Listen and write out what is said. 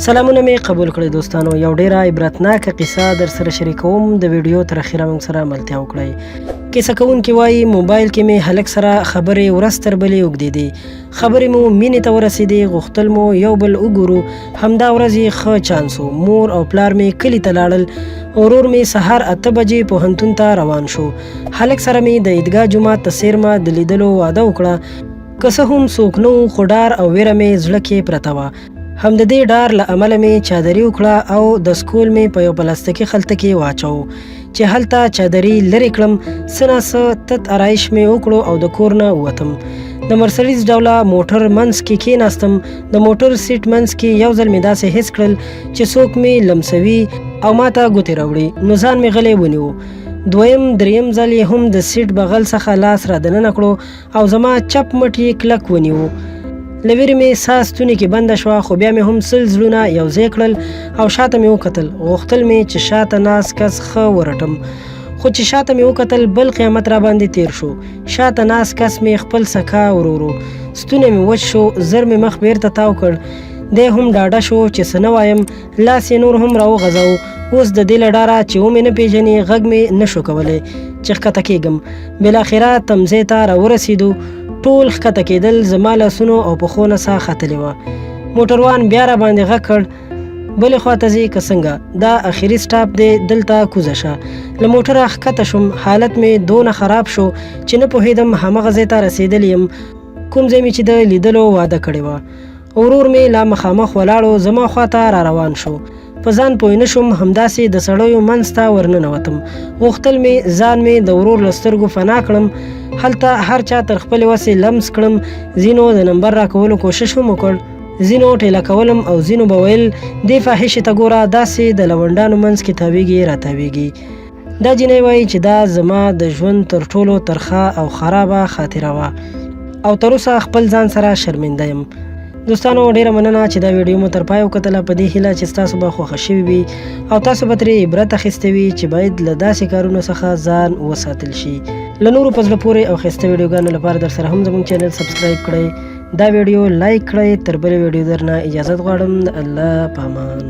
سلامونه می قبول کړئ دوستانو. یو ډیره عبرتناکه قصه در سره شریکوم. د ویډیو تر اخره موږ سره ملتیا وکړئ. کیسه کوونکی وایي موبایل کې مې هلک سره خبرې ورځ تر بلې اوږدېدې. خبرې مو مینې ته ورسېدې. غوښتل مو یو بل وګورو. همدا ورځ یې ښه چانس و. مور او پلار مې کلي ته لاړل. ورور مې سهار 8 بجې پوهنتون ته روان شو. هلک سره مې د عیدګاه جومات ته څیرمه د لیدلو وعده وکړه. که څه هم څوک نه و، خو ډار او ویره مې زړه کې پرته وه. هم د دې ډار له امله مې چادري وکړه او د سکول مې په یو پلاستیکي خلطه کې واچو چې هلته چادري لرې کړم. څه ناڅه تت آرایش مې وکړو او د کور نه ووتم. د مرسډیز ډوله موټر منځ کې کېناستم. د موټر سیټ منځ کې یو ځل مې داسې حس کړل چې څوک مې لمسوي او ماته ګوتې راوړي. نو ځان مې غلی ونیو. دویم دریم ځل یې هم د سیټ بغل څخه لاس را دننه کړو او زما چپ مټ یې کلک ونیو. له ویرې مې ساه ستوني کې بنده شوه، خو بیا مې هم سل زړونه یو ځای کړل او شاته مې وکتل. غوښتل مې چې شاته ناست کس ښه ورټم، خو چې شاته مې وکتل بل قیامت را باندې تیر شو. شاته ناست کس مې خپل سکا ورورو. ستونی مې وچ شو. زر مې مخ بیرته تاو کړ. دی هم ډاډه شو چې څه نه وایم. لاس یې نور هم راوغځاو. اوس د دې له ډاره چې ومې نه پیژني غږ مې نه شو کولی چې ښکته کېږم. بالاخره تمځای ته راورسېدو. ټول ښکته کېدل. زما لاسونو او پښو نه ساه ختلې وه. موټروان بیا را باندې غږ کړ، بلې خوا ته ځې که څنګه؟ دا اخري سټاپ دی، دلته کوزه شه. له موټره ښکته شوم. حالت مې دونه خراب شو چې نه پوهېدم همغه ځای ته رسېدلی یم کوم ځای مې چې د لیدلو وعده کړې وه. ورور مې لا مخامخ ولاړو. زما خوا ته را روان شو. په ځان پوه نه شوم. همداسې د سړیو منځ ته ورننوتم. غوښتل مې ځان مې د ورور له سترګو فنا کړم. هلته هر چا تر خپلې وسې لمس کړم. ځینو د نمبر راکولو کوشش هم وکړ، ځینو ټیله کولم او ځینو به ویل دې فاحشې ته ګوره، داسې د لونډانو منځ کې تاویږي راتاویږي. دا جینۍ وایي چې دا زما د ژوند تر ټولو ترخه او خرابه خاطره وه او تر اوسه خپل ځان سره شرمنده یم. دوستانو ډیره مننه چې دا ویډیو مو تر پای وکتله. په دې هیله چې تاسو به خوښه شوي وي او تاسو به ترې عبرت اخیستی وي چې باید له داسې کارونو څخه ځان وساتل شي. له نورو په زړه پورې او ښایسته ویډیوګانو لپاره در سره هم زموږ چینل سبسکرایب کړئ. دا ویډیو لایک کړئ. تر بلې ویډیو درنه اجازت غواړم. د الله په امان.